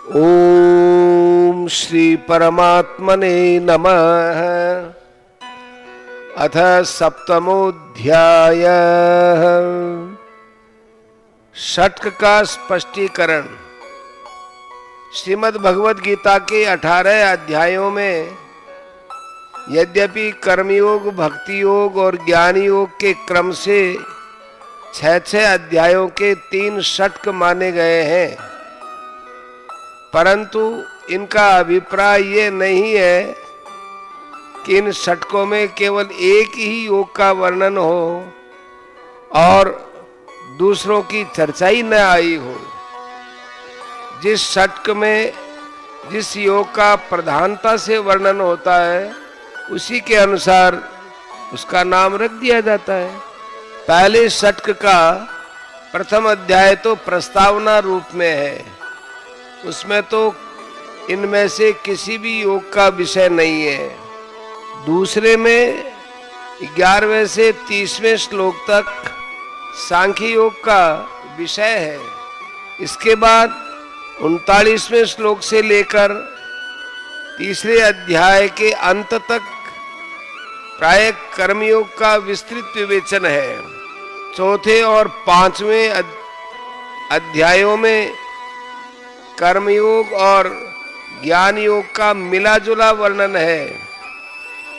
ओम श्री परमात्मने नमः। अथ सप्तमोऽध्यायः। षट्क का स्पष्टीकरण। श्रीमद् भगवद गीता के 18 अध्यायों में यद्यपि कर्मयोग, भक्ति योग और ज्ञान योग के क्रम से 6 अध्यायों के 3 षट्क माने गए हैं, परंतु इनका अभिप्राय ये नहीं है कि इन षट्कों में केवल एक ही योग का वर्णन हो और दूसरों की चर्चा ही न आई हो। जिस षट्क में जिस योग का प्रधानता से वर्णन होता है, उसी के अनुसार उसका नाम रख दिया जाता है। पहले षट्क का प्रथम अध्याय तो प्रस्तावना रूप में है, उसमें तो इनमें से किसी भी योग का विषय नहीं है। दूसरे में 11वें से 30वें श्लोक तक सांख्य योग का विषय है। इसके बाद 39वें श्लोक से लेकर तीसरे अध्याय के अंत तक प्राय कर्मयोग का विस्तृत विवेचन है। चौथे और 5वें अध्यायों में कर्मयोग और ज्ञान योग का मिला जुला वर्णन है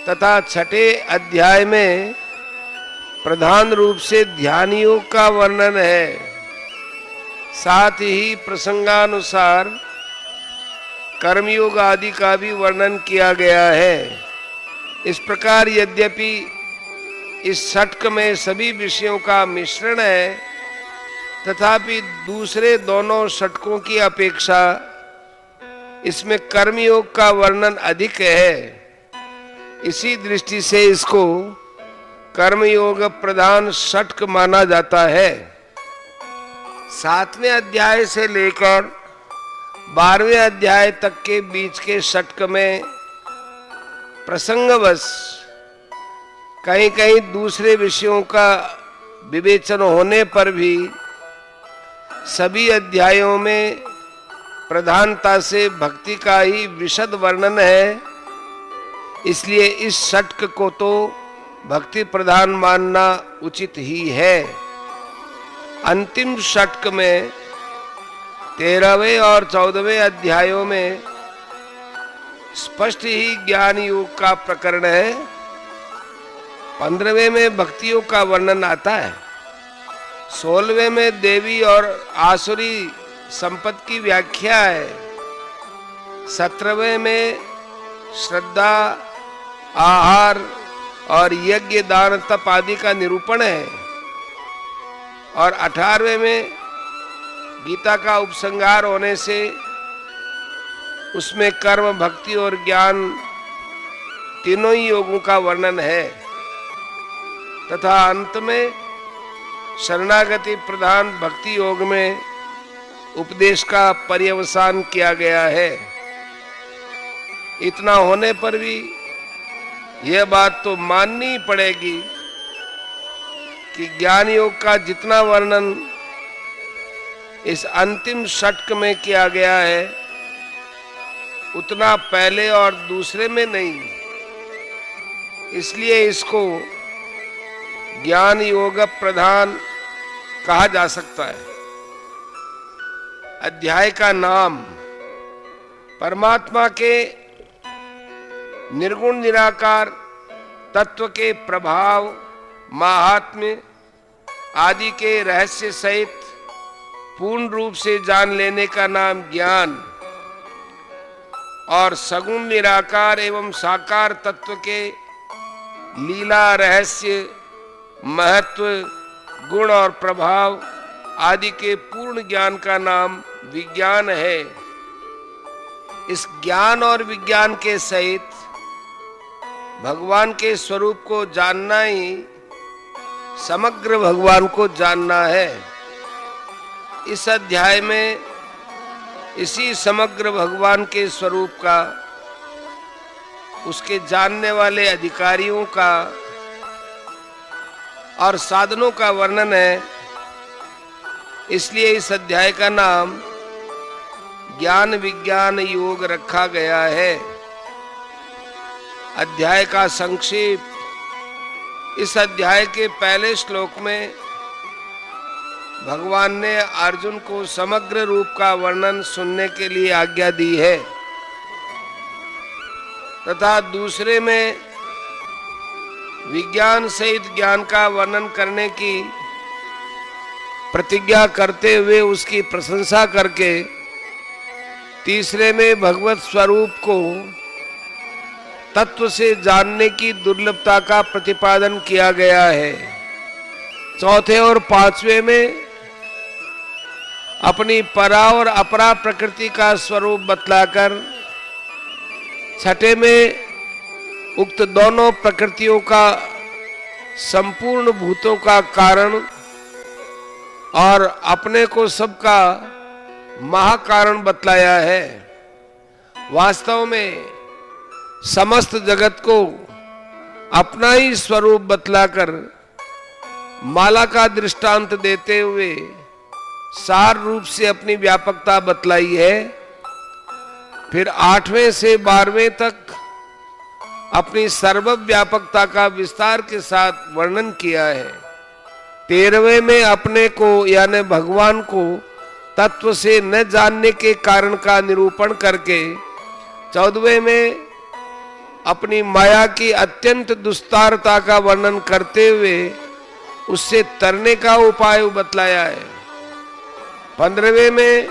तथा छठे अध्याय में प्रधान रूप से ध्यान योग का वर्णन है। साथ ही प्रसंगानुसार कर्मयोग आदि का भी वर्णन किया गया है। इस प्रकार यद्यपि इस षट्क में सभी विषयों का मिश्रण है, तथापि दूसरे दोनों षट्कों की अपेक्षा इसमें कर्मयोग का वर्णन अधिक है। इसी दृष्टि से इसको कर्मयोग प्रधान षट्क माना जाता है। 7वें अध्याय से लेकर 12वें अध्याय तक के बीच के षट्क में प्रसंगवश कहीं कहीं दूसरे विषयों का विवेचन होने पर भी सभी अध्यायों में प्रधानता से भक्ति का ही विशद वर्णन है। इसलिए इस षट्क को तो भक्ति प्रधान मानना उचित ही है। अंतिम षट्क में 13वें और 14वें अध्यायों में स्पष्ट ही ज्ञान योग का प्रकरण है। 15वें में भक्ति योग का वर्णन आता है। 16वें में देवी और आसुरी संपत्ति की व्याख्या है। 17वें में श्रद्धा, आहार और यज्ञ, दान, तप आदि का निरूपण है। और 18वें में गीता का उपसंहार होने से उसमें कर्म, भक्ति और ज्ञान तीनों ही योगों का वर्णन है। तथा अंत में शरणागति प्रधान भक्ति योग में उपदेश का पर्यवसान किया गया है। इतना होने पर भी यह बात तो माननी पड़ेगी कि ज्ञान योग का जितना वर्णन इस अंतिम षट्क में किया गया है, उतना पहले और दूसरे में नहीं। इसलिए इसको ज्ञान योग प्रधान कहा जा सकता है। अध्याय का नाम परमात्मा के निर्गुण निराकार तत्व के प्रभाव, महात्म्य आदि के रहस्य सहित पूर्ण रूप से जान लेने का नाम ज्ञान, और सगुण निराकार एवं साकार तत्व के लीला, रहस्य, महत्व, गुण और प्रभाव आदि के पूर्ण ज्ञान का नाम विज्ञान है। इस ज्ञान और विज्ञान के सहित भगवान के स्वरूप को जानना ही समग्र भगवान को जानना है। इस अध्याय में इसी समग्र भगवान के स्वरूप का, उसके जानने वाले अधिकारियों का और साधनों का वर्णन है। इसलिए इस अध्याय का नाम ज्ञान विज्ञान योग रखा गया है। अध्याय का संक्षेप। इस अध्याय के पहले श्लोक में भगवान ने अर्जुन को समग्र रूप का वर्णन सुनने के लिए आज्ञा दी है तथा दूसरे में विज्ञान सहित ज्ञान का वर्णन करने की प्रतिज्ञा करते हुए उसकी प्रशंसा करके तीसरे में भगवत स्वरूप को तत्व से जानने की दुर्लभता का प्रतिपादन किया गया है। चौथे और पांचवें में अपनी परा और अपरा प्रकृति का स्वरूप बतलाकर छठे में उक्त दोनों प्रकृतियों का संपूर्ण भूतों का कारण और अपने को सबका महाकारण बतलाया है। वास्तव में समस्त जगत को अपना ही स्वरूप बतलाकर माला का दृष्टांत देते हुए सार रूप से अपनी व्यापकता बतलाई है। फिर 8वें से 12वें तक अपनी सर्वव्यापकता का विस्तार के साथ वर्णन किया है। 13वें में अपने को यानी भगवान को तत्व से न जानने के कारण का निरूपण करके 14वें में अपनी माया की अत्यंत दुस्तारता का वर्णन करते हुए उससे तरने का उपाय बतलाया है। 15वें में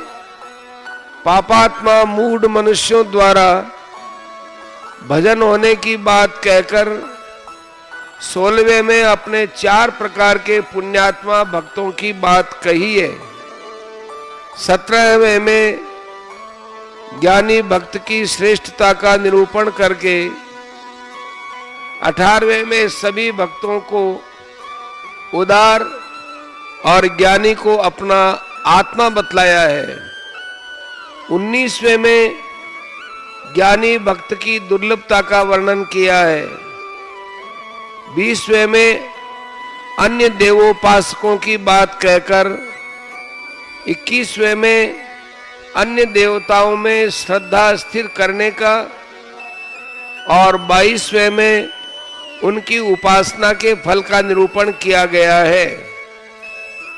पापात्मा मूढ़ मनुष्यों द्वारा भजन होने की बात कहकर 16वें में अपने 4 प्रकार के पुण्यात्मा भक्तों की बात कही है। 17वें में ज्ञानी भक्त की श्रेष्ठता का निरूपण करके 18वें में सभी भक्तों को उदार और ज्ञानी को अपना आत्मा बतलाया है। 19वें में ज्ञानी भक्त की दुर्लभता का वर्णन किया है। 20वें में अन्य देवोपासकों की बात कहकर 21वें में अन्य देवताओं में श्रद्धा स्थिर करने का और 22वें में उनकी उपासना के फल का निरूपण किया गया है।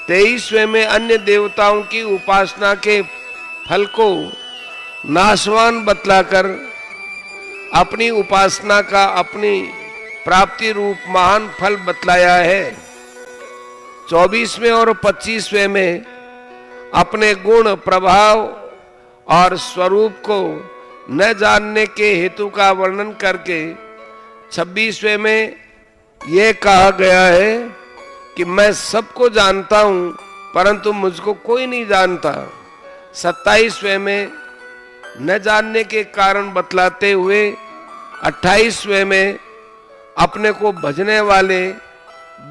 23वें में अन्य देवताओं की उपासना के फल को नाशवान बतलाकर अपनी उपासना का अपनी प्राप्ति रूप महान फल बतलाया है। 24वें और 25वें में अपने गुण प्रभाव और स्वरूप को न जानने के हेतु का वर्णन करके 26वें में यह कहा गया है कि मैं सबको जानता हूं परंतु मुझको कोई नहीं जानता। 27वें में न जानने के कारण बतलाते हुए 28वें में अपने को भजने वाले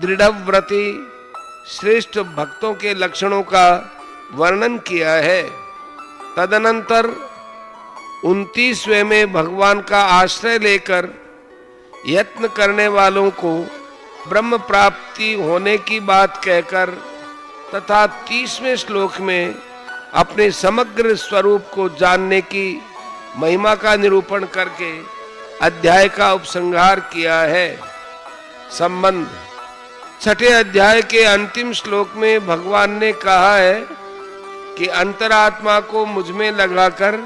दृढ़व्रती श्रेष्ठ भक्तों के लक्षणों का वर्णन किया है। तदनंतर 29वें में भगवान का आश्रय लेकर यत्न करने वालों को ब्रह्म प्राप्ति होने की बात कहकर तथा 30वें श्लोक में अपने समग्र स्वरूप को जानने की महिमा का निरूपण करके अध्याय का उपसंहार किया है। संबंध। छठे अध्याय के अंतिम श्लोक में भगवान ने कहा है कि अंतरात्मा को मुझ में लगाकर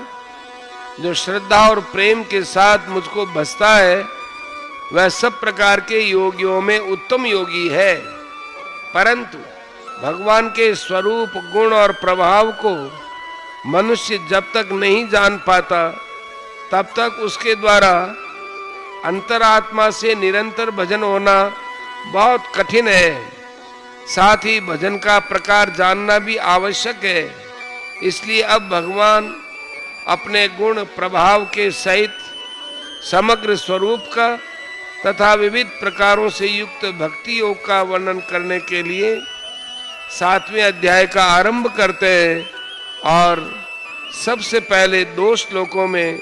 जो श्रद्धा और प्रेम के साथ मुझको भजता है वह सब प्रकार के योगियों में उत्तम योगी है। परंतु भगवान के स्वरूप गुण और प्रभाव को मनुष्य जब तक नहीं जान पाता तब तक उसके द्वारा अंतरात्मा से निरंतर भजन होना बहुत कठिन है। साथ ही भजन का प्रकार जानना भी आवश्यक है। इसलिए अब भगवान अपने गुण प्रभाव के सहित समग्र स्वरूप का तथा विविध प्रकारों से युक्त भक्ति योग का वर्णन करने के लिए 7वें अध्याय का आरंभ करते हैं और सबसे पहले 2 श्लोकों में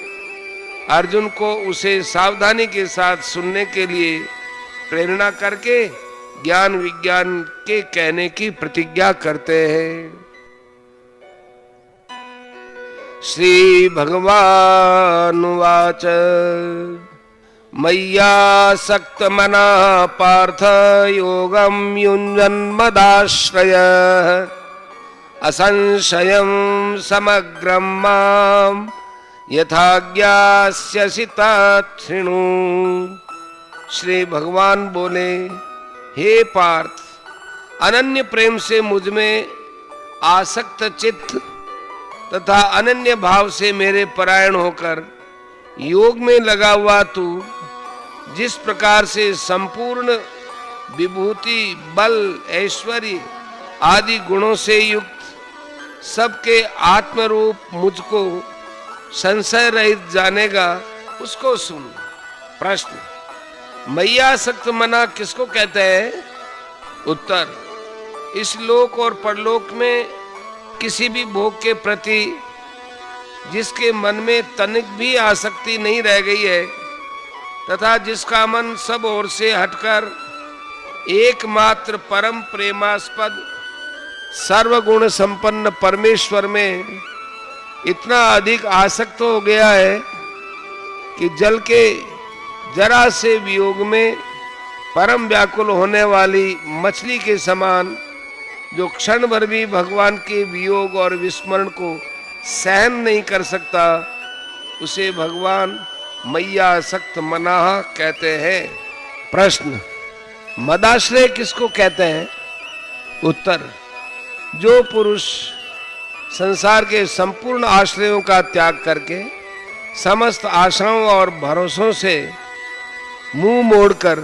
अर्जुन को उसे सावधानी के साथ सुनने के लिए प्रेरणा करके ज्ञान विज्ञान के कहने की प्रतिज्ञा करते हैं। श्री भगवानुवाच मय्यासक्तमनः पार्थ योगं युञ्जन्मदाश्रयः असंशयं समग्रं मां यथा ज्ञास्यसि तत् शृणु। श्री भगवान बोले, हे पार्थ, अनन्य प्रेम से मुझ में आसक्त चित्त तथा अनन्य भाव से मेरे परायण होकर योग में लगा हुआ तू जिस प्रकार से संपूर्ण विभूति, बल, ऐश्वर्य आदि गुणों से युक्त सबके आत्मरूप मुझको संशय रहित जानेगा, उसको सुन। प्रश्न, मय्यासक्त मना किसको कहते हैं? उत्तर, इस लोक और परलोक में किसी भी भोग के प्रति जिसके मन में तनिक भी आसक्ति नहीं रह गई है तथा जिसका मन सब ओर से हटकर एकमात्र परम प्रेमास्पद सर्वगुण संपन्न परमेश्वर में इतना अधिक आसक्त हो गया है कि जल के जरा से वियोग में परम व्याकुल होने वाली मछली के समान जो क्षण भर भी भगवान के वियोग और विस्मरण को सहन नहीं कर सकता, उसे भगवान मय्यासक्त मनाः कहते हैं। प्रश्न, मदाश्रय किसको कहते हैं? उत्तर, जो पुरुष संसार के संपूर्ण आश्रयों का त्याग करके समस्त आशाओं और भरोसों से मुंह मोड़कर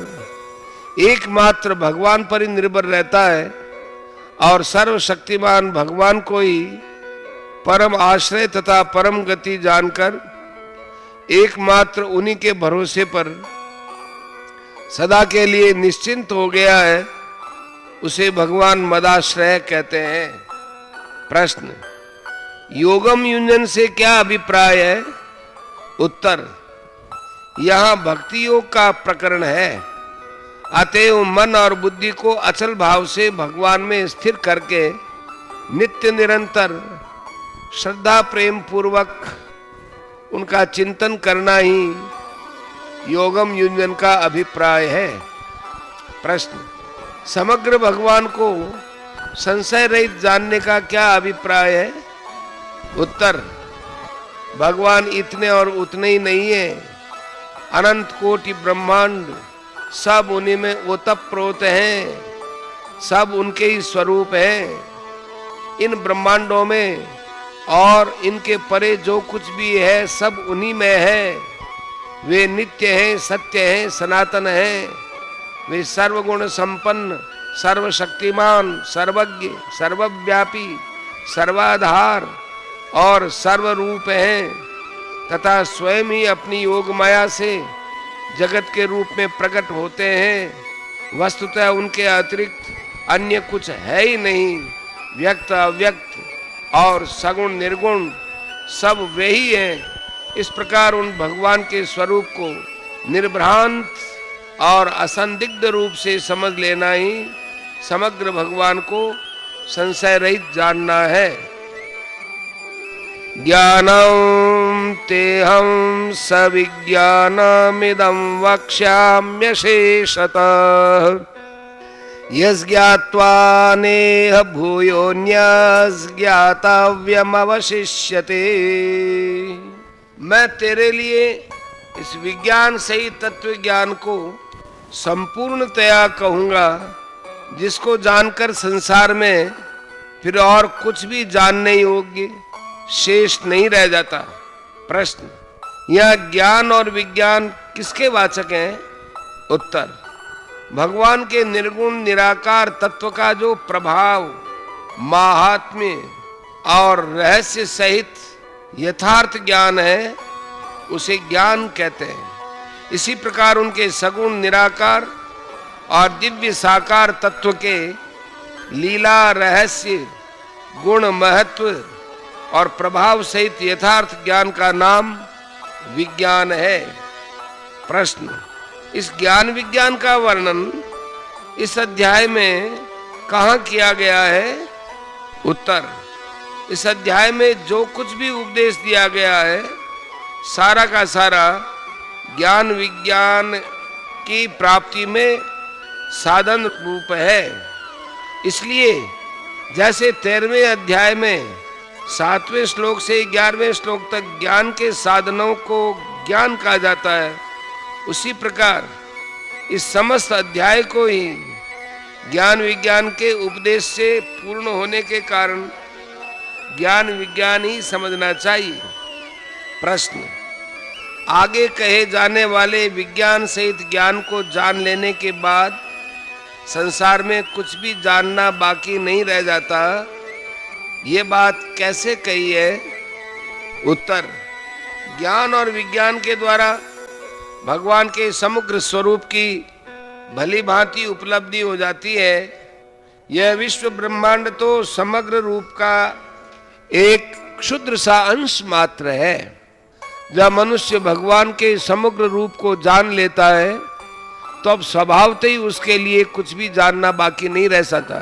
एकमात्र भगवान पर ही निर्भर रहता है और सर्वशक्तिमान भगवान को ही परम आश्रय तथा परम गति जानकर एकमात्र उन्हीं के भरोसे पर सदा के लिए निश्चिंत हो गया है, उसे भगवान मदाश्रय कहते हैं। प्रश्न, योगम युञ्जन से क्या अभिप्राय है? उत्तर, यहाँ भक्ति योग का प्रकरण है। अतएव मन और बुद्धि को अचल भाव से भगवान में स्थिर करके नित्य निरंतर श्रद्धा प्रेम पूर्वक उनका चिंतन करना ही योगम युञ्जन का अभिप्राय है। प्रश्न, समग्र भगवान को संशय रहित जानने का क्या अभिप्राय है? उत्तर, भगवान इतने और उतने ही नहीं है, अनंत कोटि ब्रह्मांड सब उन्हीं में ओतप्रोत हैं, सब उनके ही स्वरूप हैं। इन ब्रह्मांडों में और इनके परे जो कुछ भी है सब उन्हीं में है। वे नित्य हैं, सत्य हैं, सनातन हैं। वे सर्वगुण संपन्न, सर्वशक्तिमान, सर्वज्ञ, सर्वव्यापी, सर्वाधार और सर्वरूप हैं तथा स्वयं ही अपनी योग माया से जगत के रूप में प्रकट होते हैं। वस्तुतः उनके अतिरिक्त अन्य कुछ है ही नहीं। व्यक्त अव्यक्त और सगुण निर्गुण सब वे ही हैं। इस प्रकार उन भगवान के स्वरूप को निर्भ्रांत और असंदिग्ध रूप से समझ लेना ही समग्र भगवान को संशय रहित जानना है। ज्ञानं तेहं सविज्ञानमिदं वक्ष्याम्यशेषतः यज्ञात्वा नेह भूयोऽन्यज्ञातव्यमवशिष्यते। मैं तेरे लिए इस विज्ञान सहित तत्व ज्ञान को संपूर्णतया कहूँगा, जिसको जानकर संसार में फिर और कुछ भी जानने योग्य शेष नहीं रह जाता। प्रश्न, यह ज्ञान और विज्ञान किसके वाचक हैं? उत्तर, भगवान के निर्गुण निराकार तत्व का जो प्रभाव, माहात्म्य और रहस्य सहित यथार्थ ज्ञान है, उसे ज्ञान कहते हैं। इसी प्रकार उनके सगुण निराकार और दिव्य साकार तत्व के लीला, रहस्य, गुण, महत्व और प्रभाव सहित यथार्थ ज्ञान का नाम विज्ञान है। प्रश्न, इस ज्ञान विज्ञान का वर्णन इस अध्याय में कहाँ किया गया है? उत्तर, इस अध्याय में जो कुछ भी उपदेश दिया गया है सारा का सारा ज्ञान विज्ञान की प्राप्ति में साधन रूप है। इसलिए जैसे 13वें अध्याय में 7वें श्लोक से 11वें श्लोक तक ज्ञान के साधनों को ज्ञान कहा जाता है, उसी प्रकार इस समस्त अध्याय को ही ज्ञान विज्ञान के उपदेश से पूर्ण होने के कारण ज्ञान विज्ञान ही समझना चाहिए। प्रश्न, आगे कहे जाने वाले विज्ञान सहित ज्ञान को जान लेने के बाद संसार में कुछ भी जानना बाकी नहीं रह जाता, ये बात कैसे कही है? उत्तर, ज्ञान और विज्ञान के द्वारा भगवान के समग्र स्वरूप की भली भांति उपलब्धि हो जाती है। यह विश्व ब्रह्मांड तो समग्र रूप का एक क्षुद्र सा अंश मात्र है। जब मनुष्य भगवान के समग्र रूप को जान लेता है तो अब स्वभावतः ही उसके लिए कुछ भी जानना बाकी नहीं रह सकता।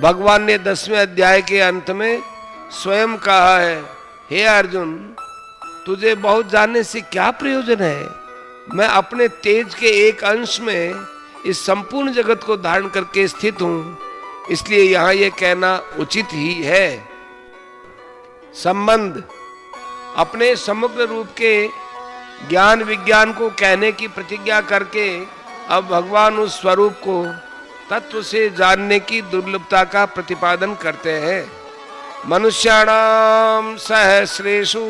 भगवान ने 10वें अध्याय के अंत में स्वयं कहा है, हे अर्जुन, तुझे बहुत जानने से क्या प्रयोजन है? मैं अपने तेज के एक अंश में इस संपूर्ण जगत को धारण करके स्थित हूं, इसलिए यहां यह कहना उचित ही है। संबंध, अपने समग्र रूप के ज्ञान विज्ञान को कहने की प्रतिज्ञा करके अब भगवान उस स्वरूप को तत्व से जानने की दुर्लभता का प्रतिपादन करते हैं। मनुष्याणाम सहस्रेषु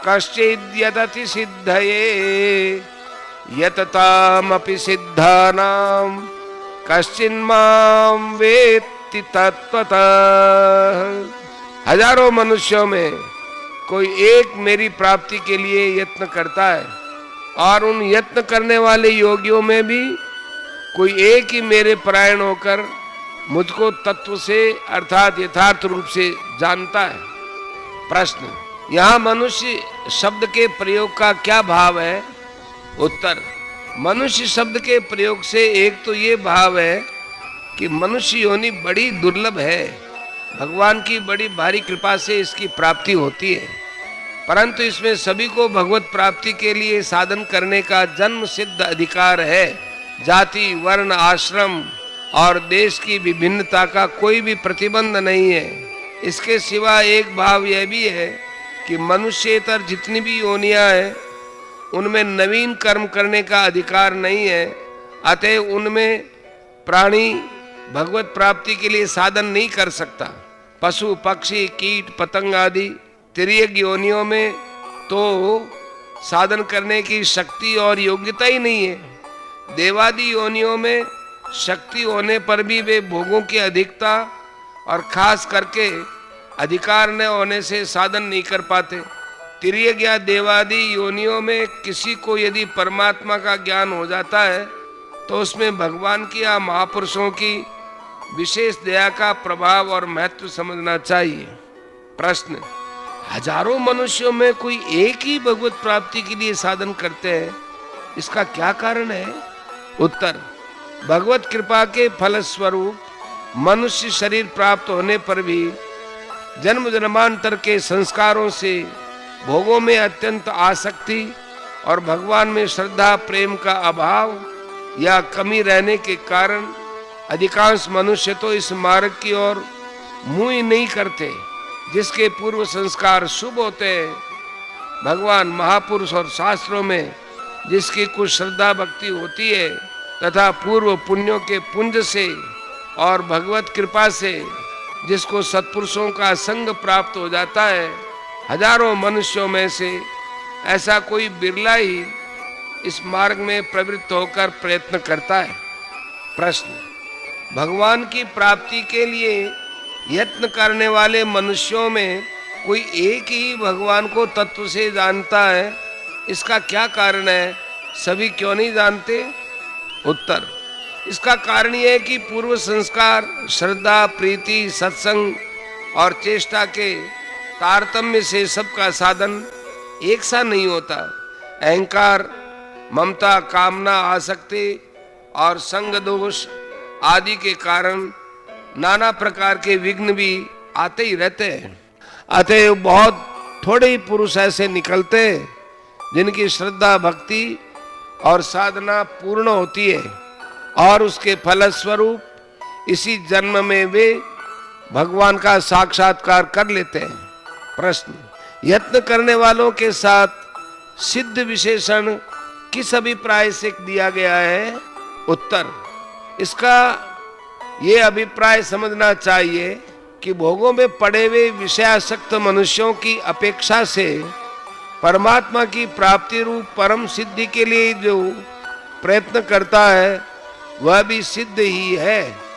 कश्चिद्यतति सिद्धये यततामपि सिद्धानां कश्चिन्मां वेत्ति तत्त्वतः। हजारों मनुष्यों में कोई एक मेरी प्राप्ति के लिए यत्न करता है और उन यत्न करने वाले योगियों में भी कोई एक ही मेरे परायण होकर मुझको तत्व से अर्थात यथार्थ रूप से जानता है। प्रश्न, यहाँ मनुष्य शब्द के प्रयोग का क्या भाव है? उत्तर, मनुष्य शब्द के प्रयोग से एक तो ये भाव है कि मनुष्य योनि बड़ी दुर्लभ है, भगवान की बड़ी भारी कृपा से इसकी प्राप्ति होती है, परंतु इसमें सभी को भगवत प्राप्ति के लिए साधन करने का जन्म सिद्ध अधिकार है। जाति वर्ण आश्रम और देश की विभिन्नता का कोई भी प्रतिबंध नहीं है। इसके सिवा एक भाव यह भी है कि मनुष्येतर जितनी भी योनियां हैं उनमें नवीन कर्म करने का अधिकार नहीं है, अतः उनमें प्राणी भगवत प्राप्ति के लिए साधन नहीं कर सकता। पशु पक्षी कीट पतंग आदि तिर्यक योनियों में तो साधन करने की शक्ति और योग्यता ही नहीं है। देवादि योनियों में शक्ति होने पर भी वे भोगों की अधिकता और खास करके अधिकार न होने से साधन नहीं कर पाते। तिर्यक या देवादि योनियों में किसी को यदि परमात्मा का ज्ञान हो जाता है तो उसमें भगवान की या महापुरुषों की विशेष दया का प्रभाव और महत्व समझना चाहिए। प्रश्न, हजारों मनुष्यों में कोई एक ही भगवत प्राप्ति के लिए साधन करते हैं, इसका क्या कारण है? उत्तर, भगवत कृपा के फलस्वरूप मनुष्य शरीर प्राप्त होने पर भी जन्म जन्मांतर के संस्कारों से भोगों में अत्यंत आसक्ति और भगवान में श्रद्धा प्रेम का अभाव या कमी रहने के कारण अधिकांश मनुष्य तो इस मार्ग की ओर मुंह ही नहीं करते जिसके पूर्व संस्कार शुभ होते हैं। भगवान महापुरुष और शास्त्रों में जिसकी कुछ श्रद्धा भक्ति होती है तथा पूर्व पुण्यों के पुंज से और भगवत कृपा से जिसको सत्पुरुषों का संग प्राप्त हो जाता है, हजारों मनुष्यों में से ऐसा कोई बिरला ही इस मार्ग में प्रवृत्त होकर प्रयत्न करता है। प्रश्न, भगवान की प्राप्ति के लिए यत्न करने वाले मनुष्यों में कोई एक ही भगवान को तत्व से जानता है, इसका क्या कारण है? सभी क्यों नहीं जानते? उत्तर, इसका कारण यह है कि पूर्व संस्कार श्रद्धा प्रीति सत्संग और चेष्टा के तारतम्य से सबका साधन एक सा नहीं होता। अहंकार ममता कामना आसक्ति और संग दोष आदि के कारण नाना प्रकार के विघ्न भी आते ही रहते हैं। अतएव बहुत थोड़े ही पुरुष ऐसे निकलते जिनकी श्रद्धा भक्ति और साधना पूर्ण होती है और उसके फलस्वरूप इसी जन्म में वे भगवान का साक्षात्कार कर लेते हैं। प्रश्न, यत्न करने वालों के साथ सिद्ध विशेषण किस अभिप्राय से दिया गया है? उत्तर, इसका ये अभिप्राय समझना चाहिए कि भोगों में पड़े हुए विषयासक्त मनुष्यों की अपेक्षा से परमात्मा की प्राप्ति रूप परम सिद्धि के लिए जो प्रयत्न करता है वह भी सिद्ध ही है।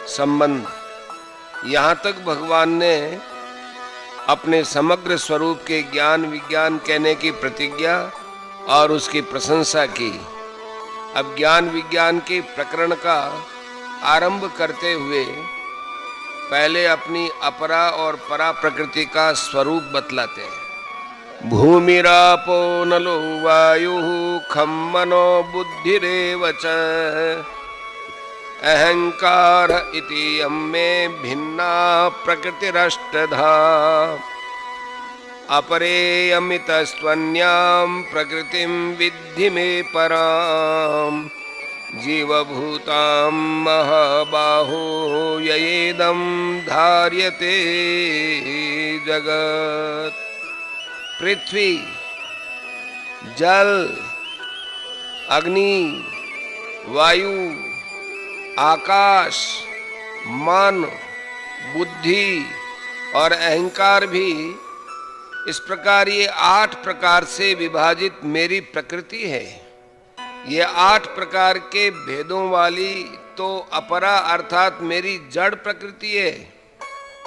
संबंध, यहाँ तक भगवान ने अपने समग्र स्वरूप के ज्ञान विज्ञान कहने की प्रतिज्ञा और उसकी प्रशंसा की। अब ज्ञान विज्ञान के प्रकरण का आरंभ करते हुए पहले अपनी अपरा और परा प्रकृति का स्वरूप बतलाते हैं। भूमिरापो नलो वायुः खं मनो बुद्धिरेव च अहंकार इति अम्मे भिन्ना प्रकृतिरष्टधा अपरेयमितस्त्वन्यां प्रकृतिं विद्धि मे परां जीवभूतां महाबाहो ययेदं धार्यते जगत्। पृथ्वी, जल, अग्नि, वायु, आकाश, मन, बुद्धि और अहंकार भी इस प्रकार ये 8 प्रकार से विभाजित मेरी प्रकृति है। ये 8 प्रकार के भेदों वाली तो अपरा अर्थात मेरी जड़ प्रकृति है।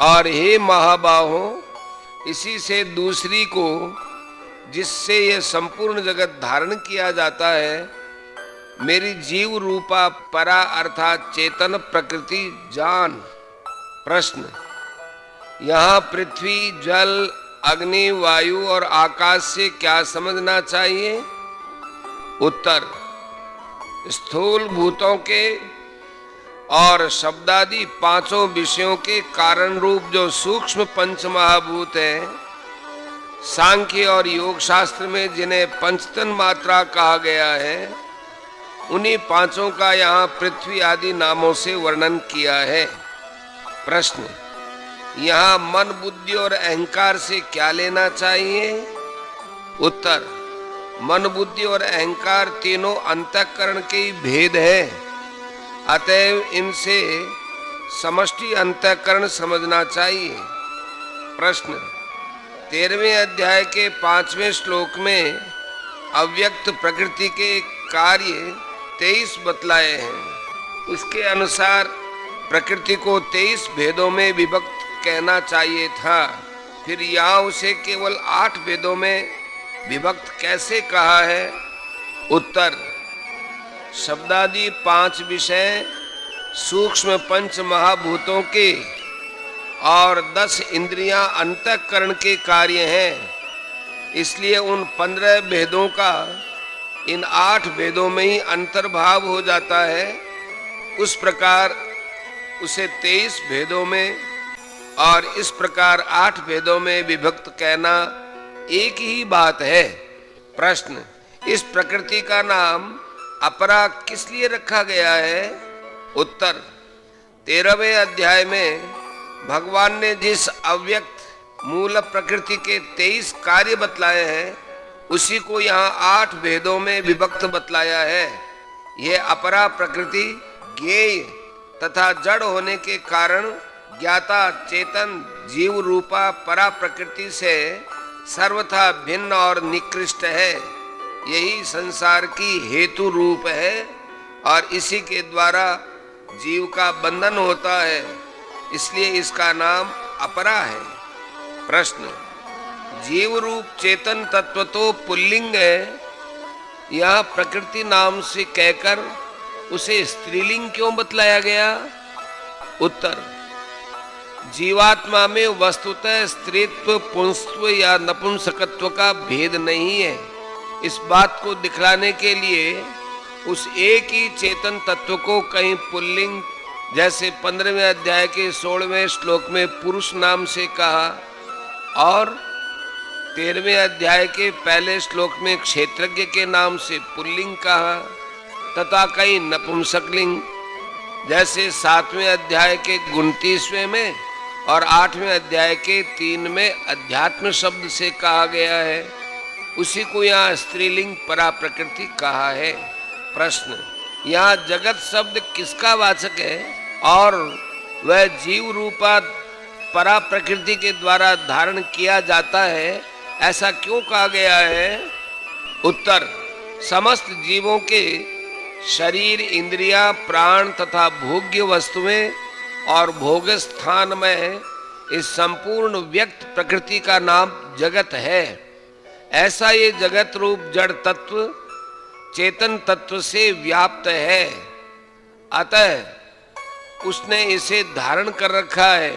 और हे महाबाहो, इसी से दूसरी को जिससे ये संपूर्ण जगत धारण किया जाता है मेरी जीव रूपा परा अर्थात चेतन प्रकृति जान। प्रश्न, यहाँ पृथ्वी, जल, अग्नि, वायु और आकाश से क्या समझना चाहिए? उत्तर, स्थूल भूतों के और शब्दादि 5 विषयों के कारण रूप जो सूक्ष्म पंच महाभूत हैं, सांख्य और योग शास्त्र में जिन्हें पंचतन मात्रा कहा गया है, उन्हीं 5 का यहाँ पृथ्वी आदि नामों से वर्णन किया है। प्रश्न, यहाँ मन, बुद्धि और अहंकार से क्या लेना चाहिए? उत्तर, मन, बुद्धि और अहंकार तीनों अंतःकरण के ही भेद है। अतएव इनसे समष्टि अंतःकरण समझना चाहिए। प्रश्न, 13वें अध्याय के 5वें श्लोक में अव्यक्त प्रकृति के कार्य 23 बतलाए हैं। उसके अनुसार प्रकृति को 23 भेदों में विभक्त कहना चाहिए था। फिर यहाँ उसे केवल 8 भेदों में विभक्त कैसे कहा है? उत्तर, शब्दादि 5 विषय सूक्ष्म पंच महाभूतों के और 10 इंद्रियां अंतःकरण के कार्य हैं। इसलिए उन 15 भेदों का इन 8 भेदों में ही अंतर्भाव हो जाता है। उस प्रकार उसे 23 भेदों में और इस प्रकार 8 भेदों में विभक्त कहना एक ही बात है। प्रश्न, इस प्रकृति का नाम अपरा किस लिए रखा गया है? उत्तर, 13वें अध्याय में भगवान ने जिस अव्यक्त मूल प्रकृति के 23 कार्य बतलाए हैं उसी को यहाँ 8 भेदों में विभक्त बतलाया है। यह अपरा प्रकृति ज्ञेय तथा जड़ होने के कारण ज्ञाता चेतन जीव रूपा परा प्रकृति से सर्वथा भिन्न और निकृष्ट है। यही संसार की हेतु रूप है और इसी के द्वारा जीव का बंधन होता है, इसलिए इसका नाम अपरा है। प्रश्न, जीव रूप चेतन तत्व तो पुल्लिंग है, यह प्रकृति नाम से कहकर उसे स्त्रीलिंग क्यों बतलाया गया? उत्तर, जीवात्मा में वस्तुतः स्त्रीत्व, पुंसत्व या नपुंसकत्व का भेद नहीं है। इस बात को दिखलाने के लिए उस एक ही चेतन तत्व को कहीं पुल्लिंग जैसे 15वें अध्याय के 16वें श्लोक में पुरुष नाम से कहा और 13वें अध्याय के पहले श्लोक में क्षेत्रज्ञ के नाम से पुल्लिंग कहा तथा कई नपुंसकलिंग, जैसे 7वें अध्याय के 29वें में और 8वें अध्याय के 3 में अध्यात्म शब्द से कहा गया है, उसी को यहाँ स्त्रीलिंग परा प्रकृति कहा है। प्रश्न, यहाँ जगत शब्द किसका वाचक है और वह जीव रूपा परा प्रकृति के द्वारा धारण किया जाता है, ऐसा क्यों कहा गया है? उत्तर, समस्त जीवों के शरीर, इंद्रियां, प्राण तथा भोग्य वस्तुएं और भोग स्थान में इस संपूर्ण व्यक्त प्रकृति का नाम जगत है। ऐसा ये जगत रूप जड़ तत्व चेतन तत्व से व्याप्त है, अतः उसने इसे धारण कर रखा है,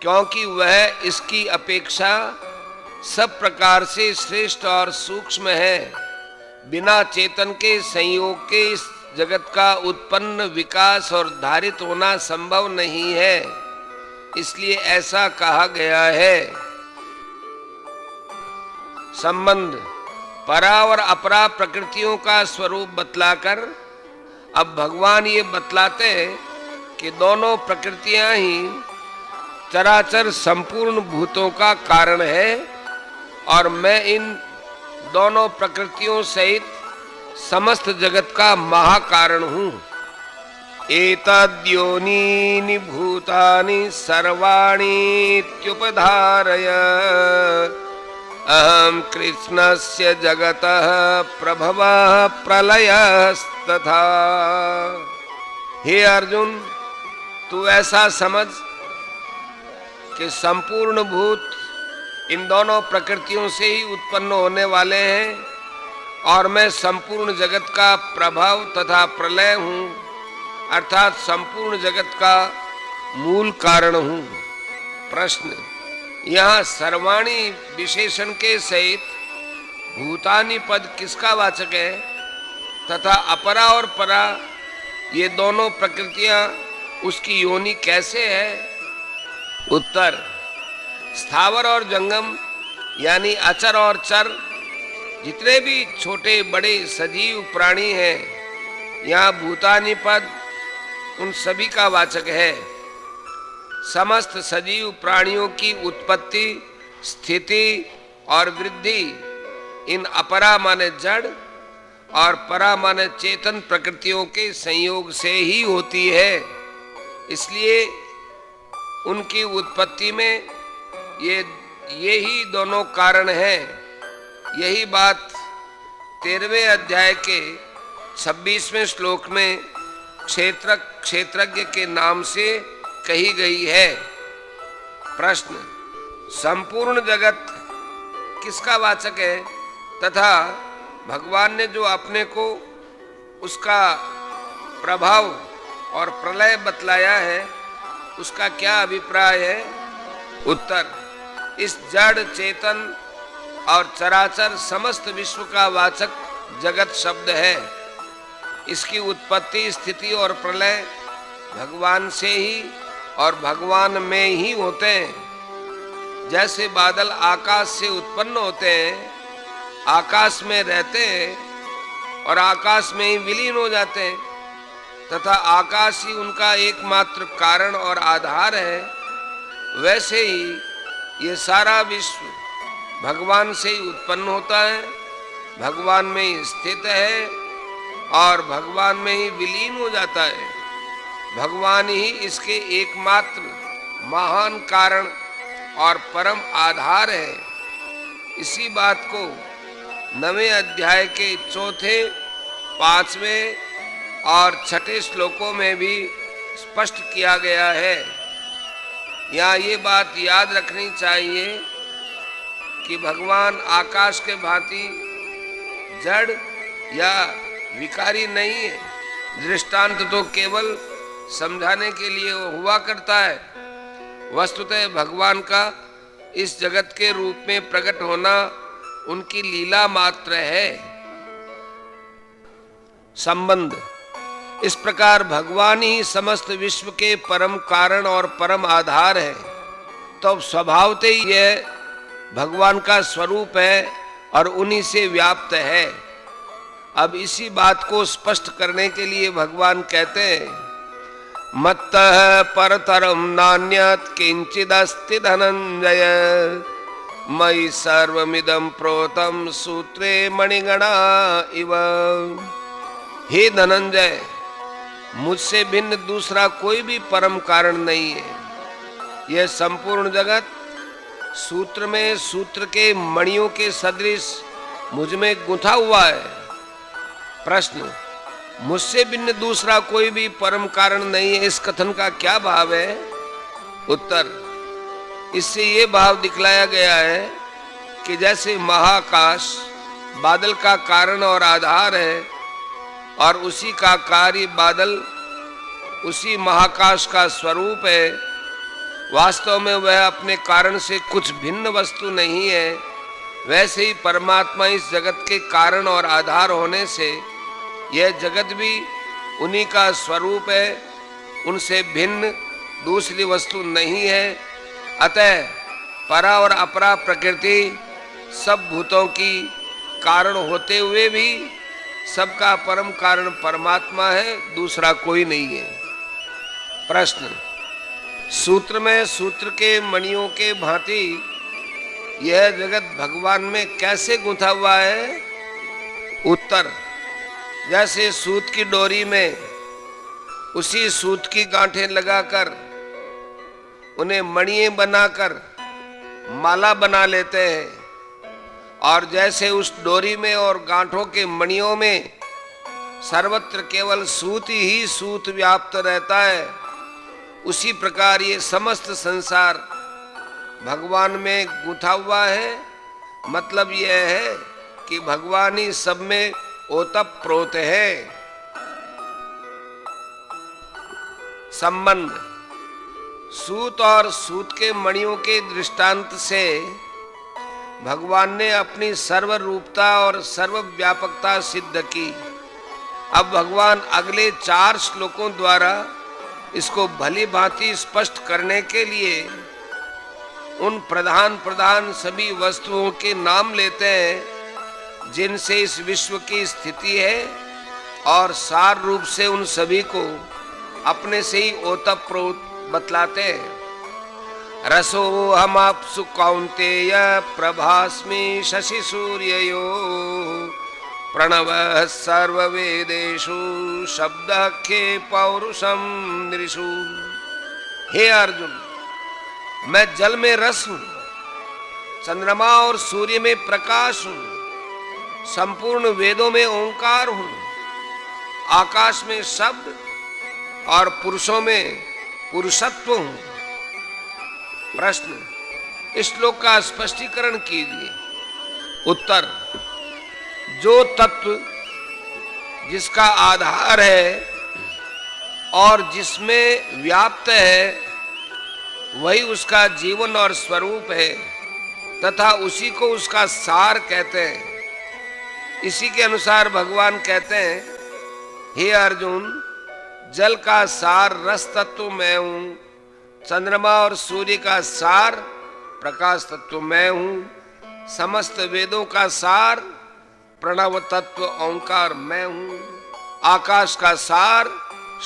क्योंकि वह इसकी अपेक्षा सब प्रकार से श्रेष्ठ और सूक्ष्म है। बिना चेतन के संयोग के इस जगत का उत्पन्न, विकास और धारित होना संभव नहीं है, इसलिए ऐसा कहा गया है। संबंध, परा और अपरा प्रकृतियों का स्वरूप बतलाकर अब भगवान ये बतलाते हैं कि दोनों प्रकृतियां ही चराचर संपूर्ण भूतों का कारण है और मैं इन दोनों प्रकृतियों सहित समस्त जगत का महाकारण हूँ। एतद्योनीनि भूतानि सर्वाणि इत्युपधारय अहम कृष्णस्य जगतः प्रभवः प्रलयस्तथा। हे अर्जुन, तू ऐसा समझ कि संपूर्ण भूत इन दोनों प्रकृतियों से ही उत्पन्न होने वाले हैं और मैं संपूर्ण जगत का प्रभाव तथा प्रलय हूँ, अर्थात संपूर्ण जगत का मूल कारण हूँ। प्रश्न, यहाँ सर्वाणी विशेषण के सहित भूतानि पद किसका वाचक है तथा अपरा और परा ये दोनों प्रकृतियाँ उसकी योनि कैसे है? उत्तर, स्थावर और जंगम यानी अचर और चर जितने भी छोटे बड़े सजीव प्राणी हैं, यहाँ भूतानि पद उन सभी का वाचक है। समस्त सजीव प्राणियों की उत्पत्ति, स्थिति और वृद्धि इन अपरा माने जड़ और परा माने चेतन प्रकृतियों के संयोग से ही होती है, इसलिए उनकी उत्पत्ति में ये ही दोनों कारण हैं। यही बात 13वें अध्याय के 26वें श्लोक में क्षेत्रज्ञ के नाम से कही गई है। प्रश्न, संपूर्ण जगत किसका वाचक है तथा भगवान ने जो अपने को उसका प्रभाव और प्रलय बतलाया है उसका क्या अभिप्राय है? उत्तर, इस जड़ चेतन और चराचर समस्त विश्व का वाचक जगत शब्द है। इसकी उत्पत्ति, स्थिति और प्रलय भगवान से ही और भगवान में ही होते हैं। जैसे बादल आकाश से उत्पन्न होते हैं, आकाश में रहते हैं और आकाश में ही विलीन हो जाते हैं तथा आकाश ही उनका एकमात्र कारण और आधार है, वैसे ही ये सारा विश्व भगवान से ही उत्पन्न होता है, भगवान में ही स्थित है और भगवान में ही विलीन हो जाता है। भगवान ही इसके एकमात्र महान कारण और परम आधार है। इसी बात को 9वें अध्याय के 4, 5वें और 6ठे श्लोकों में भी स्पष्ट किया गया है। यहाँ ये बात याद रखनी चाहिए कि भगवान आकाश के भांति जड़ या विकारी नहीं है। दृष्टांत तो केवल समझाने के लिए हुआ करता है। वस्तुतः भगवान का इस जगत के रूप में प्रकट होना उनकी लीला मात्र है। संबंध, इस प्रकार भगवान ही समस्त विश्व के परम कारण और परम आधार है, तो स्वभावतः ही यह भगवान का स्वरूप है और उन्हीं से व्याप्त है। अब इसी बात को स्पष्ट करने के लिए भगवान कहते हैं, मत्तः परतरम नान्यत् किंचिदस्ति धनंजय, मयि सर्वमिदं प्रोतं सूत्रे मणिगणा इव। हे धनंजय, मुझसे भिन्न दूसरा कोई भी परम कारण नहीं है। यह संपूर्ण जगत सूत्र में सूत्र के मणियों के सदृश मुझ में गुंथा हुआ है। प्रश्न, मुझसे भिन्न दूसरा कोई भी परम कारण नहीं है, इस कथन का क्या भाव है? उत्तर, इससे ये भाव दिखलाया गया है कि जैसे महाकाश बादल का कारण और आधार है और उसी का कार्य बादल उसी महाकाश का स्वरूप है, वास्तव में वह अपने कारण से कुछ भिन्न वस्तु नहीं है, वैसे ही परमात्मा इस जगत के कारण और आधार होने से यह जगत भी उन्हीं का स्वरूप है, उनसे भिन्न दूसरी वस्तु नहीं है। अतः परा और अपरा प्रकृति सब भूतों की कारण होते हुए भी सबका परम कारण परमात्मा है, दूसरा कोई नहीं है। प्रश्न, सूत्र में सूत्र के मणियों के भांति यह जगत भगवान में कैसे गुंथा हुआ है? उत्तर, जैसे सूत की डोरी में उसी सूत की गांठें लगाकर उन्हें मणियां बनाकर माला बना लेते हैं, और जैसे उस डोरी में और गांठों के मणियों में सर्वत्र केवल सूत ही सूत व्याप्त रहता है, उसी प्रकार ये समस्त संसार भगवान में गुंथा हुआ है। मतलब यह है कि भगवान ही सब में ओतप्रोत है। संबंध, सूत और सूत के मणियों के दृष्टांत से भगवान ने अपनी सर्वरूपता और सर्वव्यापकता सिद्ध की। अब भगवान अगले 4 श्लोकों द्वारा इसको भली भांति स्पष्ट करने के लिए उन प्रधान सभी वस्तुओं के नाम लेते हैं जिनसे इस विश्व की स्थिति है, और सार रूप से उन सभी को अपने से ही ओतप्रोत बतलाते हैं। रसो हमाप्सु कौन्तेय प्रभास्मि शशि सूर्ययो, प्रणव सर्ववेदेषु शब्दः खे पौरुषम नृषु। हे अर्जुन, मैं जल में रस हूं, चंद्रमा और सूर्य में प्रकाश हूं, संपूर्ण वेदों में ओंकार हूं, आकाश में शब्द और पुरुषों में पुरुषत्व हूं। प्रश्न, इस श्लोक का स्पष्टीकरण कीजिए। उत्तर, जो तत्व जिसका आधार है और जिसमें व्याप्त है वही उसका जीवन और स्वरूप है, तथा उसी को उसका सार कहते हैं। इसी के अनुसार भगवान कहते हैं, हे अर्जुन, जल का सार रस तत्व मैं हूं, चंद्रमा और सूर्य का सार प्रकाश तत्व मैं हूं, समस्त वेदों का सार प्रणव तत्व ओंकार मैं हूं, आकाश का सार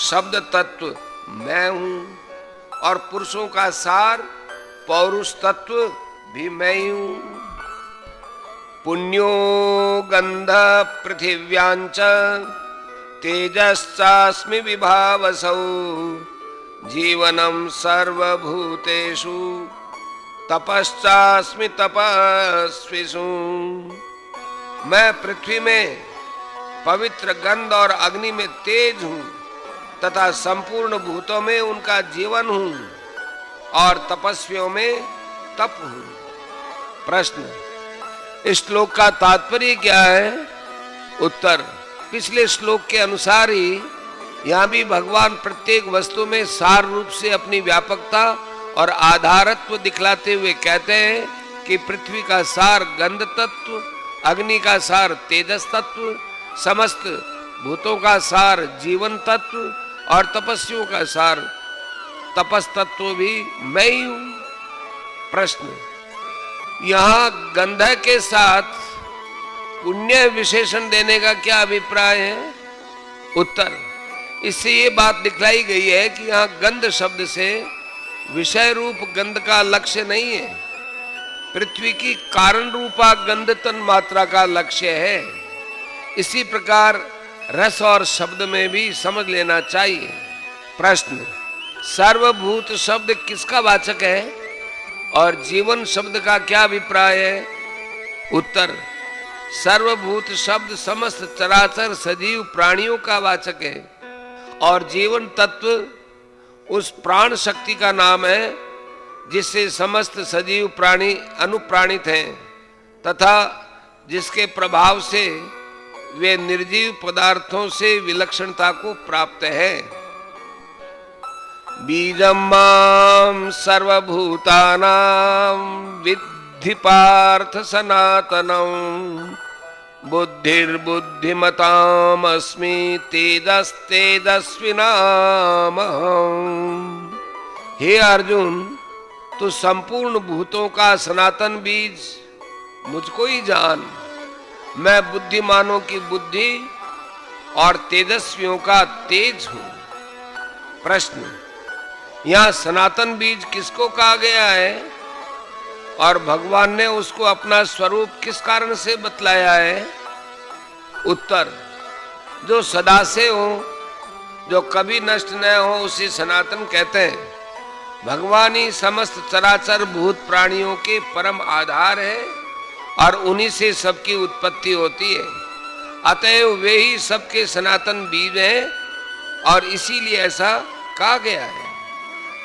शब्द तत्व मैं हूं, और पुरुषों का सार पौरुष तत्व भी मैं ही हूं। पुण्यो गंध पृथिव्यांच तेजश्चास्मि विभावसौ, जीवनम सर्वभूतेषु तपश्चास्मि तपस्विषु। मैं पृथ्वी में पवित्र गंध और अग्नि में तेज हूं तथा संपूर्ण भूतों में उनका जीवन हूं और तपस्वियों में तप हूं। प्रश्न, इस श्लोक का तात्पर्य क्या है? उत्तर, पिछले श्लोक के अनुसार ही यहाँ भी भगवान प्रत्येक वस्तु में सार रूप से अपनी व्यापकता और आधारत्व दिखलाते हुए कहते हैं कि पृथ्वी का सार गंध तत्व, अग्नि का सार तेजस तत्व, समस्त भूतों का सार जीवन तत्व और तपस्वियों का सार तपस तत्व भी मैं ही हूं। प्रश्न, यहां गंधर्व के साथ पुण्य विशेषण देने का क्या अभिप्राय है? उत्तर, इससे ये बात दिखलाई गई है कि यहाँ गंध शब्द से विषय रूप गंध का लक्ष्य नहीं है, पृथ्वी की कारण रूपा गंध तन मात्रा का लक्ष्य है। इसी प्रकार रस और शब्द में भी समझ लेना चाहिए। प्रश्न, सर्वभूत शब्द किसका वाचक है और जीवन शब्द का क्या अभिप्राय है? उत्तर, सर्वभूत शब्द समस्त चराचर सजीव प्राणियों का वाचक है और जीवन तत्व उस प्राण शक्ति का नाम है जिससे समस्त सजीव प्राणी अनुप्राणित हैं तथा जिसके प्रभाव से वे निर्जीव पदार्थों से विलक्षणता को प्राप्त है। बीजम मां सर्वभूतानां विद्धि पार्थ सनातनम् बुद्धिर्बुद्धिमतामस्मि तेजस्तेजस्विनामहम्। हे अर्जुन, तू संपूर्ण भूतों का सनातन बीज मुझको ही जान। मैं बुद्धिमानों की बुद्धि और तेजस्वियों का तेज हूं। प्रश्न, यहाँ सनातन बीज किसको कहा गया है और भगवान ने उसको अपना स्वरूप किस कारण से बतलाया है? उत्तर, जो सदा से हो, जो कभी नष्ट न हो, उसे सनातन कहते हैं। भगवान ही समस्त चराचर भूत प्राणियों के परम आधार है और उन्हीं से सबकी उत्पत्ति होती है। अतएव वे ही सबके सनातन बीज हैं और इसीलिए ऐसा कहा गया है।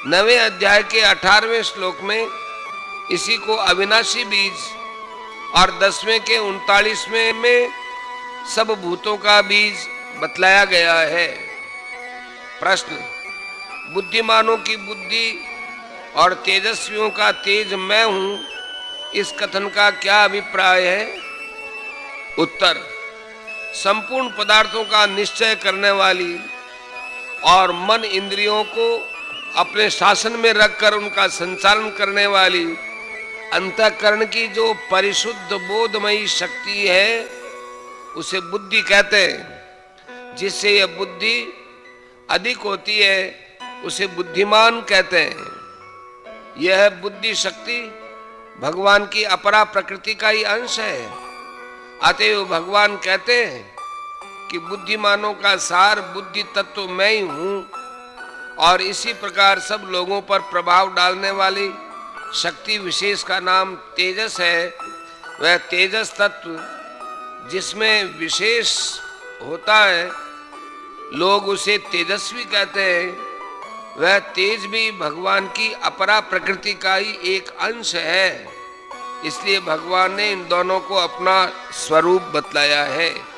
9वें अध्याय के 18वें श्लोक में इसी को अविनाशी बीज और 10वें के 39वें में सब भूतों का बीज बतलाया गया है। प्रश्न, बुद्धिमानों की बुद्धि और तेजस्वियों का तेज मैं हूं, इस कथन का क्या अभिप्राय है? उत्तर, संपूर्ण पदार्थों का निश्चय करने वाली और मन इंद्रियों को अपने शासन में रखकर उनका संचालन करने वाली अंतःकरण की जो परिशुद्ध बोधमयी शक्ति है उसे बुद्धि कहते हैं। जिससे यह बुद्धि अधिक होती है उसे बुद्धिमान कहते हैं। यह बुद्धि शक्ति भगवान की अपरा प्रकृति का ही अंश है। अतएव भगवान कहते हैं कि बुद्धिमानों का सार बुद्धि तत्व मैं ही हूं और इसी प्रकार सब लोगों पर प्रभाव डालने वाली शक्ति विशेष का नाम तेजस है। वह तेजस तत्व जिसमें विशेष होता है, लोग उसे तेजस्वी कहते हैं। वह तेज भी भगवान की अपरा प्रकृति का ही एक अंश है। इसलिए भगवान ने इन दोनों को अपना स्वरूप बतलाया है।